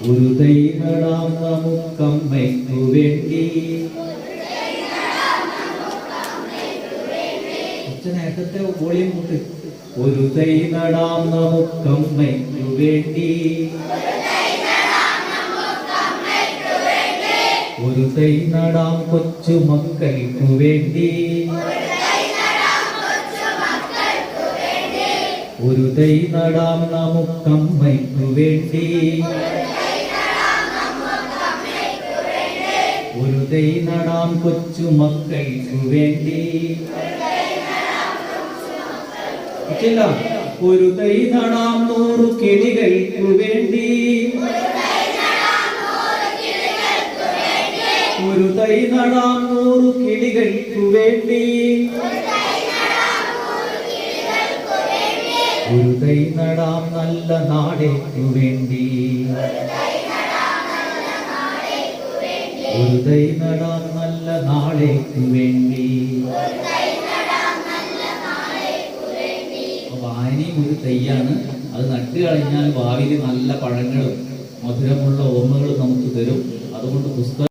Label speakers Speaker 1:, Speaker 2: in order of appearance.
Speaker 1: ഒരു തൈ നടാം നമുക്കമ്മയ്ക്കു വേണ്ടി. നേരത്തെ വോളിയം കൂട്ട്. ഒരു തൈ നടാം നമുക്കമ്മയ്ക്കു വേണ്ടി. ഒരു തൈ നടാം കൊച്ചുമക്കൾക്കു വേണ്ടി. ഒരു തൈ നടാം നമുക്കമ്മയ്ക്കു വേണ്ടി. ഒരു തൈ നടാം കൊച്ചുമക്കൾക്കു വേണ്ടി. ഒരു തൈ നടാം 100 കിളികൾക്കു വേണ്ടി. ഒരു തൈ നടാം 100 കിളികൾക്കു വേണ്ടി. ഒരു തൈ നടാം നല്ല നാടേക്കു വേണ്ടി. ഒരു തൈ നടാം നല്ല നാടേക്കു വേണ്ടി. വായനയും ഒരു തൈയാണ്. അത് നട്ടു കഴിഞ്ഞാൽ ഭാവിയിൽ നല്ല പഴങ്ങളും മധുരമുള്ള ഓർമ്മകളും നമുക്ക് തരും. അതുകൊണ്ട് പുസ്തകം